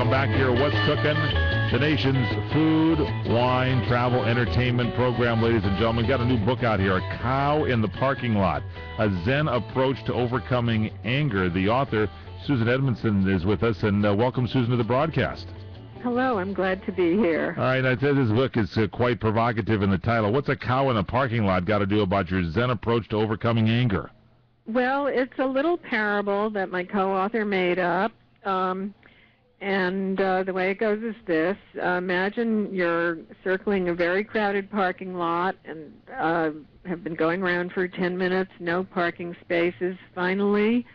Welcome back here. What's Cooking? The nation's food, wine, travel, entertainment program, ladies and gentlemen. Got a new book out here, A Cow in the Parking Lot, A Zen Approach to Overcoming Anger. The author, Susan Edmiston, is with us, and welcome, Susan, to the broadcast. Hello, I'm glad to be here. All right, I said this book is quite provocative in the title. What's a cow in a parking lot got to do about your Zen approach to overcoming anger? Well, it's a little parable that my co-author made up, and the way it goes is this. Imagine you're circling a very crowded parking lot and have been going around for 10 minutes, no parking spaces. Finally,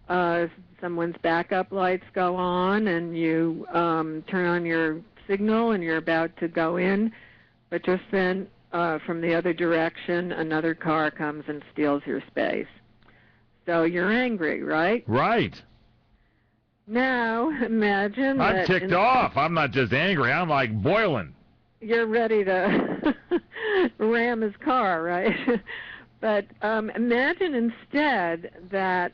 someone's backup lights go on, and you turn on your signal, and you're about to go in, but just then, from the other direction, another car comes and steals your space. So you're angry, right? Right. Now, imagine I'm ticked off. I'm not just angry. I'm like boiling. You're ready to ram his car, right? But imagine instead that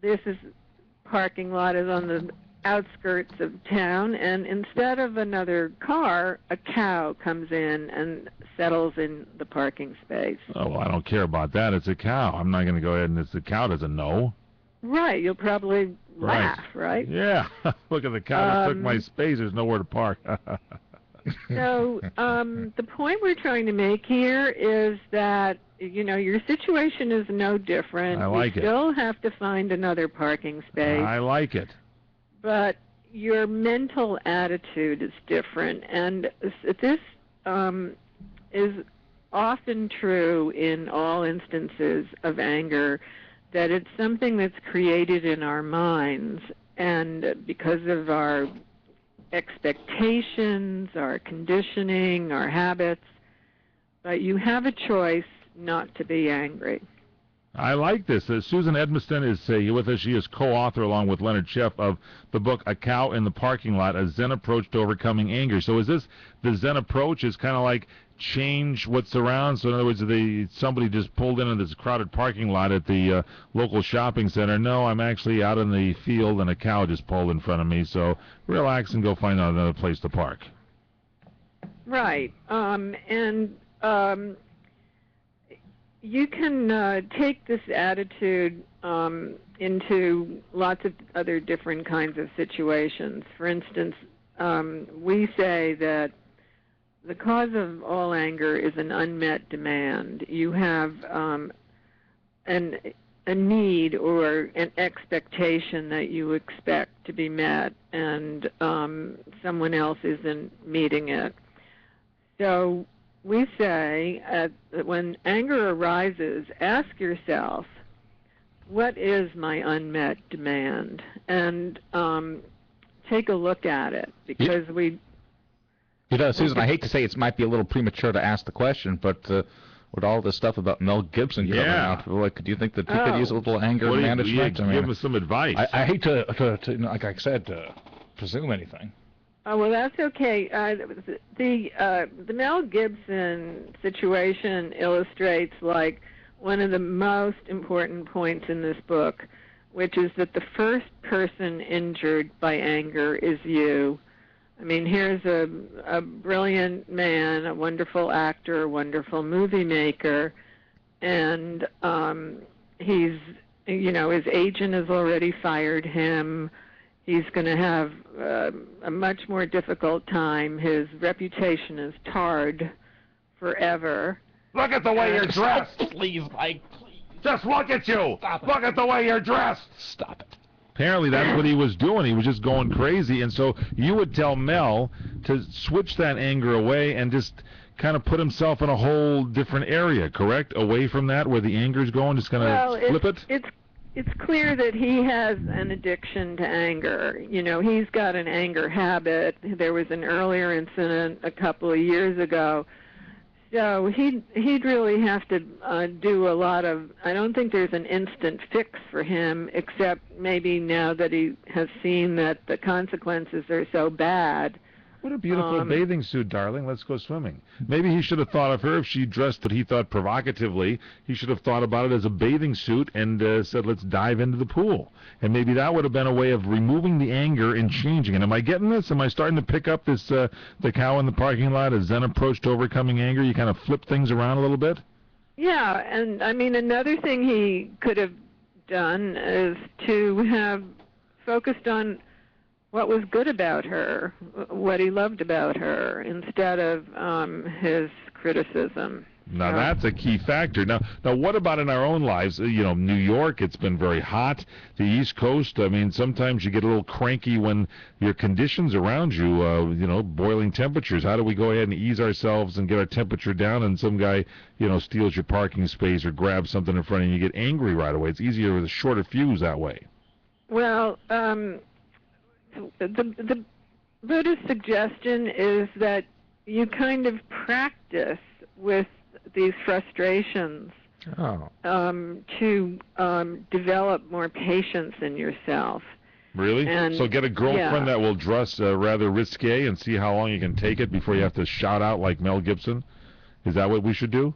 this parking lot is on the outskirts of town, and instead of another car, a cow comes in and settles in the parking space. Oh, well, I don't care about that. It's a cow. I'm not going to go ahead and the cow doesn't know. Right. You'll probably laugh, right? Yeah. Look at the cow that took my space. There's nowhere to park. So the point we're trying to make here is that, you know, your situation is no different. I like you it. still have to find another parking space. I like it. But your mental attitude is different. And this is often true in all instances of anger, that it's something that's created in our minds. And because of our expectations, our conditioning, our habits, but you have a choice not to be angry. I like this. Susan Edmiston is with us. She is co-author, along with Leonard Sheff, of the book A Cow in the Parking Lot, A Zen Approach to Overcoming Anger. So is this the Zen approach? Is kind of like change what's around? So in other words, somebody just pulled into this crowded parking lot at the local shopping center. No, I'm actually out in the field, and a cow just pulled in front of me. So relax and go find another place to park. Right. You can take this attitude into lots of other different kinds of situations. For instance, we say that the cause of all anger is an unmet demand. You have a need or an expectation that you expect to be met, and someone else isn't meeting it. So we say that when anger arises, ask yourself, what is my unmet demand? And take a look at it, because Susan, I hate to say it might be a little premature to ask the question, but with all this stuff about Mel Gibson coming out, do you think that he could use a little anger management? Give us some advice. I hate to like I said, presume anything. Oh, well, that's okay. The Mel Gibson situation illustrates, like, one of the most important points in this book, which is that the first person injured by anger is you. I mean, here's a brilliant man, a wonderful actor, a wonderful movie maker, and he's, his agent has already fired him. He's going to have a much more difficult time. His reputation is tarred forever. Look at the way you're dressed. Please, Mike, please. Just look at you. Look at the way you're dressed. Stop it. Apparently that's what he was doing. He was just going crazy. And so you would tell Mel to switch that anger away and just kind of put himself in a whole different area, correct? Away from that, where the anger's going, just kind of flip it? It's clear that he has an addiction to anger. He's got an anger habit. There was an earlier incident a couple of years ago. So he'd really have to do a lot of, I don't think there's an instant fix for him, except maybe now that he has seen that the consequences are so bad, What a beautiful bathing suit, darling. Let's go swimming. Maybe he should have thought of her if she dressed that he thought provocatively. He should have thought about it as a bathing suit and said, let's dive into the pool. And maybe that would have been a way of removing the anger and changing it. Am I getting this? Am I starting to pick up this, the cow in the parking lot as Zen approach to overcoming anger? You kind of flip things around a little bit? Yeah, and I mean, another thing he could have done is to have focused on what was good about her, what he loved about her, instead of his criticism. Now that's a key factor. Now what about in our own lives? New York, it's been very hot. The East Coast, I mean, sometimes you get a little cranky when your conditions around you, boiling temperatures. How do we go ahead and ease ourselves and get our temperature down? And some guy, steals your parking space or grabs something in front of you, you get angry right away. It's easier with a shorter fuse that way. Well, the Buddhist suggestion is that you kind of practice with these frustrations to develop more patience in yourself. Really? And, so get a girlfriend that will dress rather risque and see how long you can take it before you have to shout out like Mel Gibson? Is that what we should do?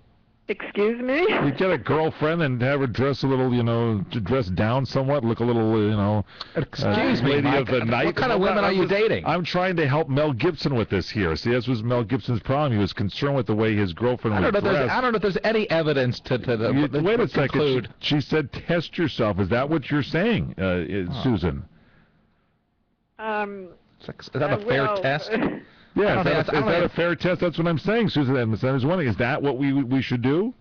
Excuse me? You get a girlfriend and have her dress a little, to dress down somewhat, look a little, Excuse me, lady Mike, of the night. what kind of women are you dating? I'm trying to help Mel Gibson with this here. See, this was Mel Gibson's problem. He was concerned with the way his girlfriend was dressed. I don't know if there's any evidence to wait a second. conclude. She said test yourself. Is that what you're saying, Susan? Is that a fair test? Yeah, is that a fair test? That's what I'm saying, Susan Edmiston. I was wondering, is that what we should do?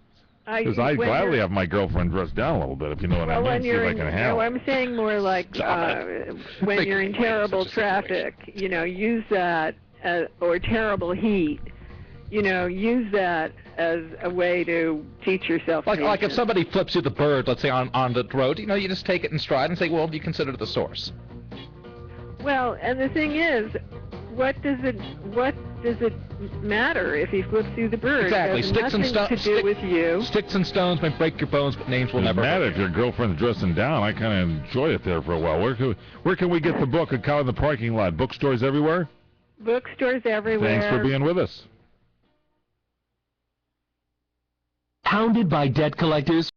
Because I'd gladly have my girlfriend dressed down a little bit, if you know what I mean. See if I can help. No, I'm saying more like when you're in terrible traffic, use that, or terrible heat, use that as a way to teach yourself patience. Like if somebody flips you the bird, let's say on the road, you just take it in stride and say, well, you consider it the source. Well, and the thing is, what does it matter if he flips you the bird? Exactly. Sticks and stones may break your bones, but names will never matter. If your girlfriend's dressing down, I kind of enjoy it there for a while. Where can we get the book, A Cow in the Parking Lot? Bookstores everywhere? Bookstores everywhere. Thanks for being with us. Hounded by debt collectors?